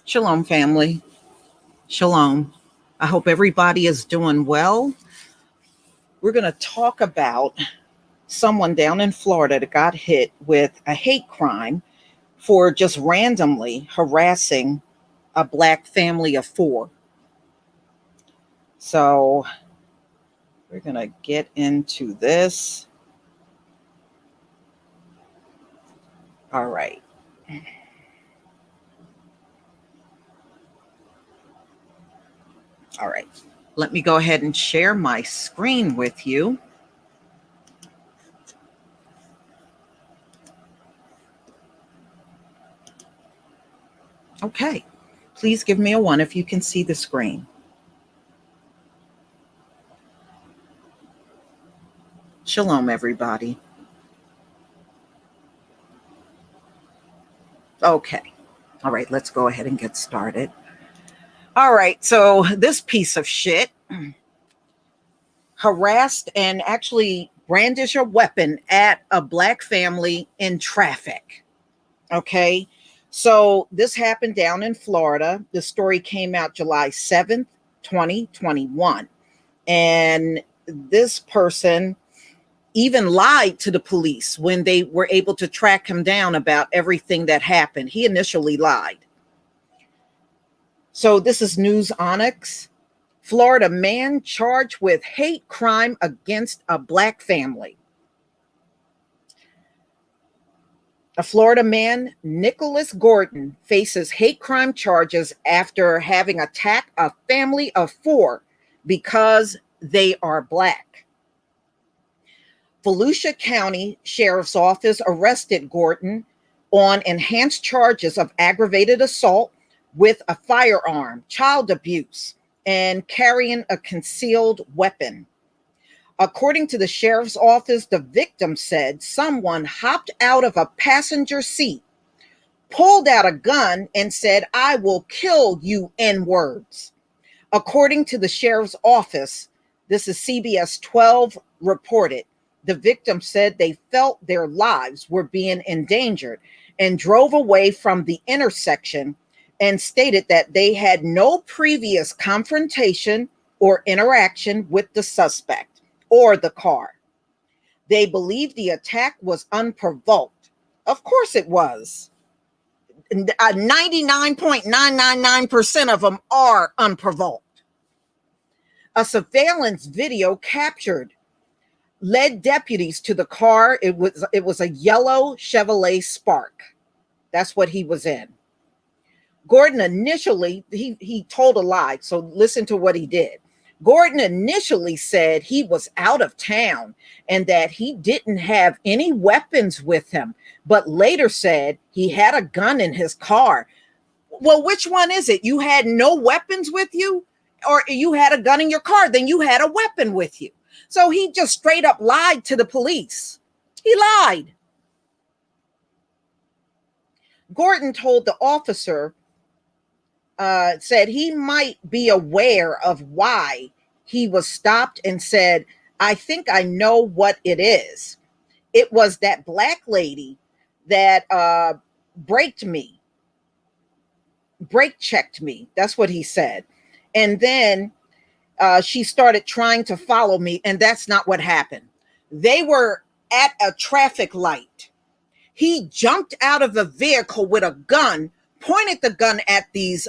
Shalom, family. Shalom. I hope everybody is doing well. We're going to talk about someone down in Florida that got hit with a hate crime for just randomly harassing a Black family of four. So we're going to get into this. All right. All right. Let me go ahead and share my screen with you. Okay. Please give me a 1 if you can see the screen. Shalom, everybody. Okay. All right, let's go ahead and get started. All right, so this piece of shit harassed and actually brandished a weapon at a Black family in traffic. Okay, so this happened down in Florida. The story came out July 7th, 2021. And this person even lied to the police when they were able to track him down about everything that happened. He initially lied. So this is News Onyx. Florida man charged with hate crime against a Black family. A Florida man, Nicholas Gordon, faces hate crime charges after having attacked a family of four because they are Black. Volusia County Sheriff's Office arrested Gordon on enhanced charges of aggravated assault with a firearm, child abuse, and carrying a concealed weapon. According to the sheriff's office, the victim said someone hopped out of a passenger seat, pulled out a gun, and said, "I will kill you, N-words." According to the sheriff's office, this is CBS 12 reported, the victim said they felt their lives were being endangered and drove away from the intersection and stated that they had no previous confrontation or interaction with the suspect or the car. They believe the attack was unprovoked. Of course it was. 99.999% of them are unprovoked. A surveillance video captured led deputies to the car. It was a yellow Chevrolet Spark. That's what he was in. Gordon initially, he told a lie, so listen to what he did. Gordon initially said he was out of town and that he didn't have any weapons with him, but later said he had a gun in his car. Well, which one is it? You had no weapons with you, or you had a gun in your car? Then you had a weapon with you. So he just straight up lied to the police. He lied. Gordon told the officer, said he might be aware of why he was stopped and said, "I think I know what it is. It was that Black lady that brake checked me." That's what he said. And then she started trying to follow me, and that's not what happened. They were at a traffic light. He jumped out of the vehicle with a gun, pointed the gun at this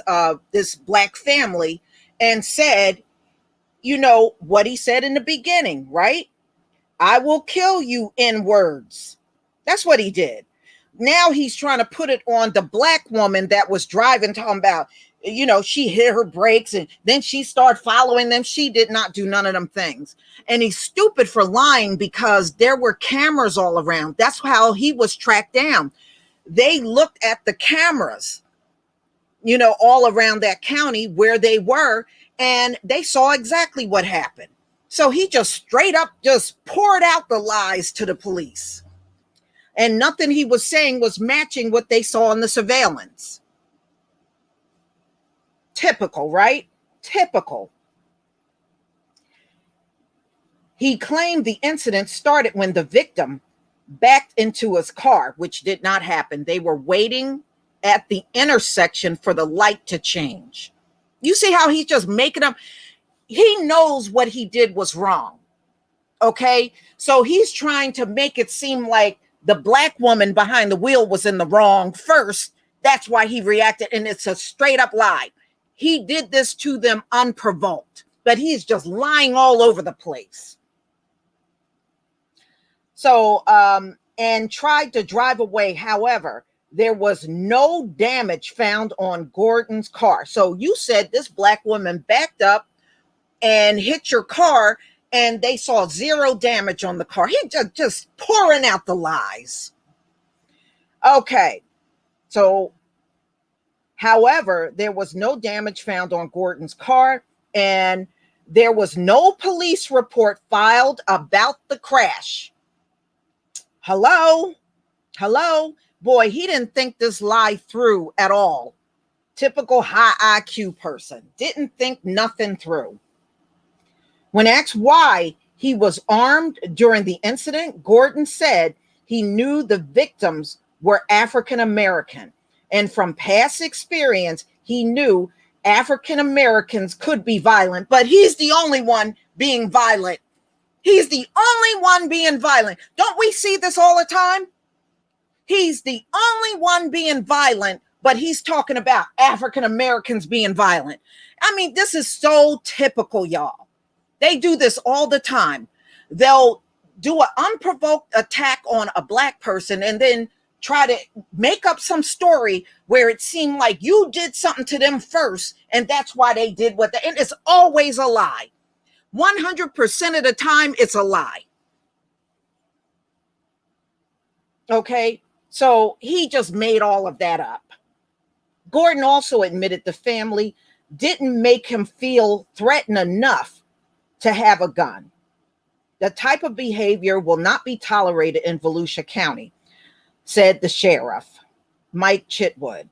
Black family, and said, you know what he said in the beginning, right? "I will kill you, N-words." That's what he did. Now he's trying to put it on the Black woman that was driving, talking about, she hit her brakes and then she started following them. She did not do none of them things. And he's stupid for lying because there were cameras all around. That's how he was tracked down. They looked at the cameras, all around that county where they were, and they saw exactly what happened. So he just straight up just poured out the lies to the police. And nothing he was saying was matching what they saw in the surveillance. Typical, right? Typical. He claimed the incident started when the victim backed into his car, which did not happen. They were waiting at the intersection for the light to change. You see how he's just making up? He knows what he did was wrong. Okay. So he's trying to make it seem like the black woman behind the wheel was in the wrong first. That's why he reacted. And it's a straight up lie. He did this to them unprovoked, but he's just lying all over the place. So, and tried to drive away. However, there was no damage found on Gordon's car. So you said this black woman backed up and hit your car and they saw zero damage on the car. He just pouring out the lies. Okay. So, however, there was no damage found on Gordon's car and there was no police report filed about the crash. Hello? Boy, he didn't think this lie through at all. Typical high IQ person. Didn't think nothing through. When asked why he was armed during the incident, Gordon said he knew the victims were African American. And from past experience, he knew African Americans could be violent, but he's the only one being violent. He's the only one being violent. Don't we see this all the time? He's the only one being violent, but he's talking about African Americans being violent. I mean, this is so typical, y'all. They do this all the time. They'll do an unprovoked attack on a black person and then try to make up some story where it seemed like you did something to them first, and that's why they did what they, and it's always a lie. 100% of the time, it's a lie. Okay, so he just made all of that up. Gordon also admitted the family didn't make him feel threatened enough to have a gun. The type of behavior will not be tolerated in Volusia County, said the sheriff, Mike Chitwood.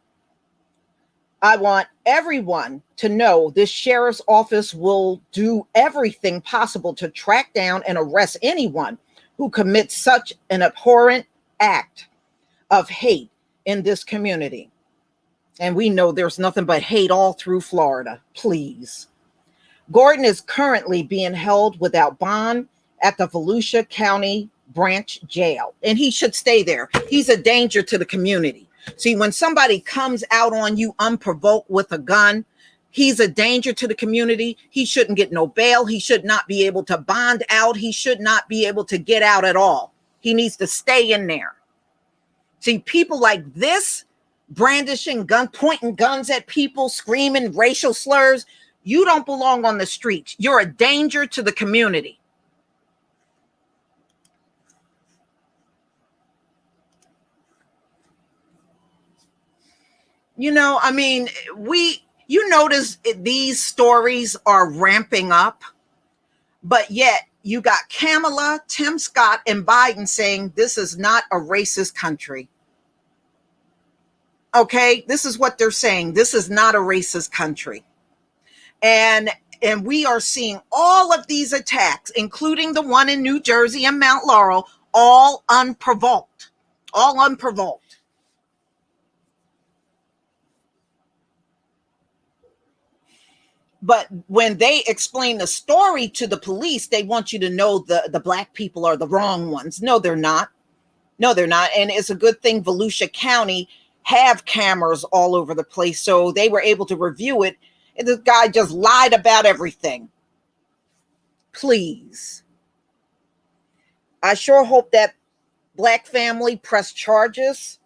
I want everyone to know this sheriff's office will do everything possible to track down and arrest anyone who commits such an abhorrent act of hate in this community. And we know there's nothing but hate all through Florida. Please. Gordon is currently being held without bond at the Volusia County Branch Jail, and he should stay there. He's a danger to the community. See, when somebody comes out on you unprovoked with a gun, he's a danger to the community. He shouldn't get no bail. He should not be able to bond out. He should not be able to get out at all. He needs to stay in there. See, people like this, brandishing gun, pointing guns at people, screaming racial slurs, you don't belong on the streets. You're a danger to the community. You know, I mean, you notice these stories are ramping up, but yet you got Kamala, Tim Scott, and Biden saying this is not a racist country. Okay, this is what they're saying. This is not a racist country. And we are seeing all of these attacks, including the one in New Jersey and Mount Laurel, all unprovoked. All unprovoked. But when they explain the story to the police, they want you to know the black people are the wrong ones. No, they're not. No, they're not. And it's a good thing Volusia County have cameras all over the place, so they were able to review it. And this guy just lied about everything. Please. I sure hope that black family press charges.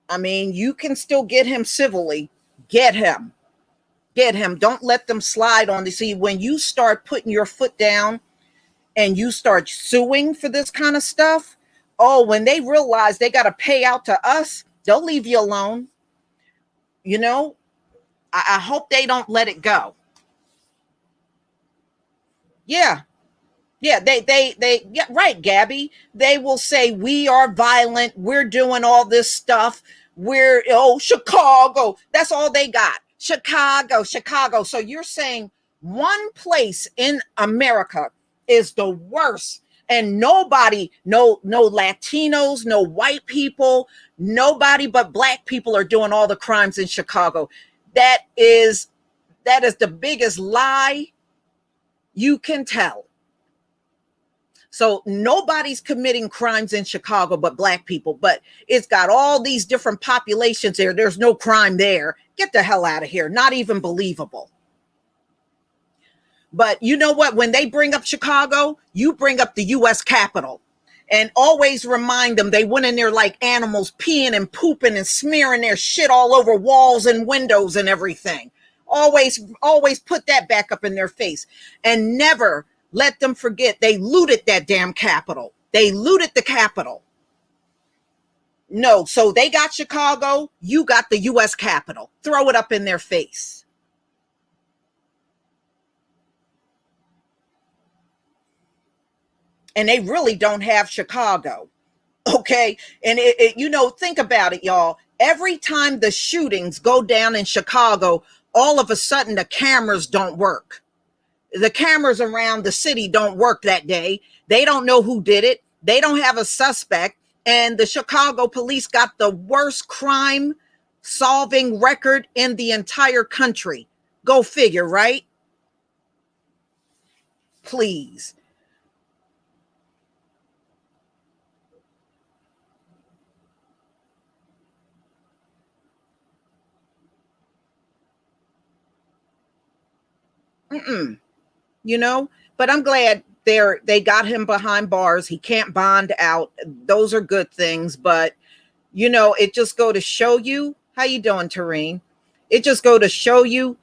I mean, you can still get him civilly. Get him. Get him. Don't let them slide on this. See, when you start putting your foot down and you start suing for this kind of stuff, oh, when they realize they got to pay out to us, they'll leave you alone. You know, I hope they don't let it go. Yeah. Yeah, yeah, right, Gabby. They will say we are violent. We're doing all this stuff. We're, Chicago. That's all they got. Chicago. So you're saying one place in America is the worst And nobody, no Latinos, no white people, nobody but black people are doing all the crimes in Chicago. That is the biggest lie you can tell. So nobody's committing crimes in Chicago but black people, but it's got all these different populations there. There's no crime there. Get the hell out of here. Not even believable. But you know what? When they bring up Chicago, you bring up the U.S. Capitol. And always remind them they went in there like animals, peeing and pooping and smearing their shit all over walls and windows and everything. Always put that back up in their face. And never let them forget they looted that damn Capitol. They looted the Capitol. No, so they got Chicago, you got the U.S. Capitol. Throw it up in their face. And they really don't have Chicago. Okay. And think about it, y'all. Every time the shootings go down in Chicago, all of a sudden the cameras don't work. The cameras around the city don't work that day. They don't know who did it. They don't have a suspect. And the Chicago police got the worst crime solving record in the entire country. Go figure, right? Please. But I'm glad they got him behind bars. He can't bond out. Those are good things, but it just go to show you. How you doing, Tareen? It just go to show you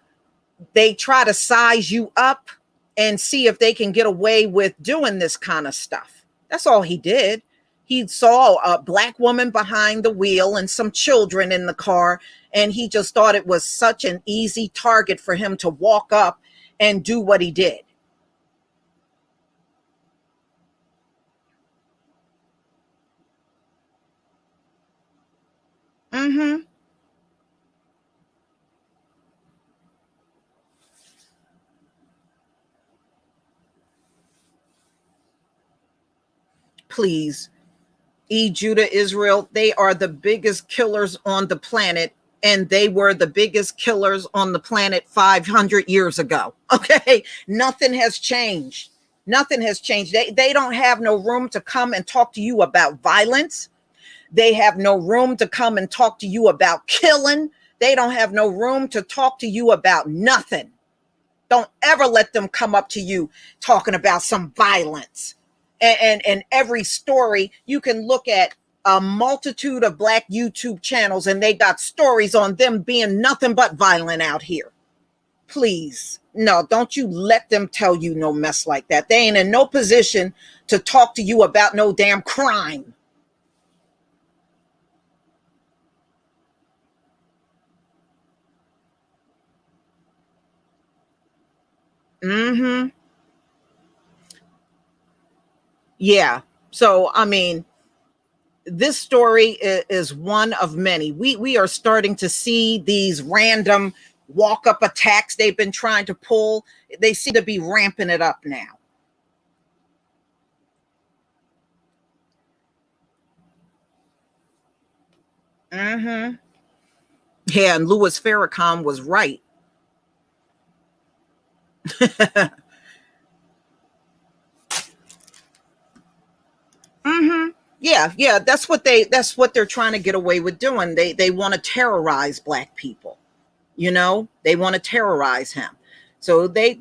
they try to size you up and see if they can get away with doing this kind of stuff. That's all he did. He saw a black woman behind the wheel and some children in the car, and he just thought it was such an easy target for him to walk up and do what he did. Please. Judah, Israel, they are the biggest killers on the planet, and they were the biggest killers on the planet 500 years ago. Okay, nothing has changed. Nothing has changed. They don't have no room to come and talk to you about violence. They have no room to come and talk to you about killing. They don't have no room to talk to you about nothing. Don't ever let them come up to you talking about some violence. And every story, you can look at a multitude of black YouTube channels and they got stories on them being nothing but violent out here. Please, no, don't you let them tell you no mess like that. They ain't in no position to talk to you about no damn crime. Yeah. So, I mean, this story is one of many. We are starting to see these random walk up attacks they've been trying to pull. They seem to be ramping it up now. Yeah, and Louis Farrakhan was right. Yeah, that's what they're trying to get away with doing. They want to terrorize black people. They want to terrorize him. So they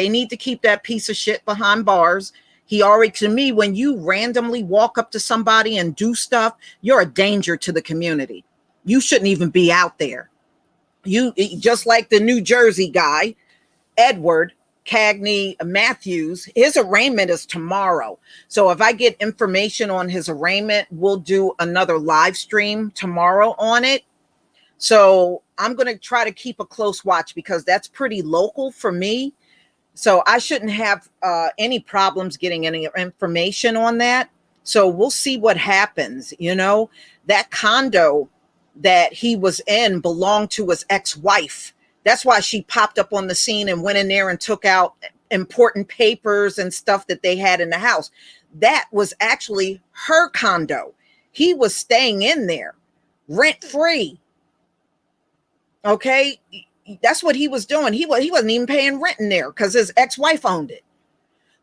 need to keep that piece of shit behind bars. He already, to me, when you randomly walk up to somebody and do stuff, you're a danger to the community. You shouldn't even be out there. You just like the New Jersey guy, Edward Cagney Matthews, his arraignment is tomorrow. So if I get information on his arraignment, we'll do another live stream tomorrow on it. So I'm going to try to keep a close watch because that's pretty local for me. So I shouldn't have any problems getting any information on that. So we'll see what happens. That condo that he was in belonged to his ex-wife. That's why she popped up on the scene and went in there and took out important papers and stuff that they had in the house. that was actually her condo. He was staying in there rent free. Okay. That's what he was doing. He wasn't even paying rent in there because his ex-wife owned it.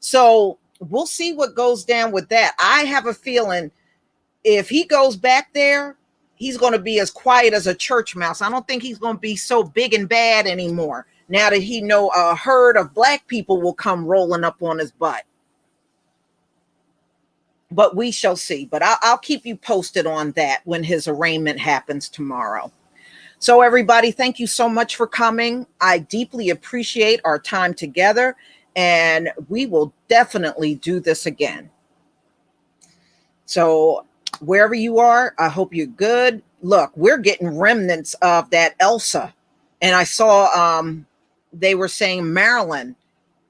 So we'll see what goes down with that. I have a feeling if he goes back there, he's going to be as quiet as a church mouse. I don't think he's going to be so big and bad anymore. Now that he know a herd of black people will come rolling up on his butt. But we shall see. But I'll keep you posted on that when his arraignment happens tomorrow. So everybody, thank you so much for coming. I deeply appreciate our time together, and we will definitely do this again. So wherever you are, I hope you're good. Look, we're getting remnants of that Elsa. And I saw they were saying Maryland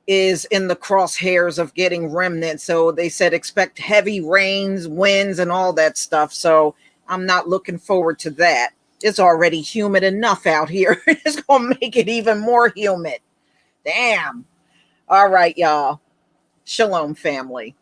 is in the crosshairs of getting remnants. So they said expect heavy rains, winds, and all that stuff. So I'm not looking forward to that. It's already humid enough out here. It's going to make it even more humid. Damn. All right, y'all. Shalom, family.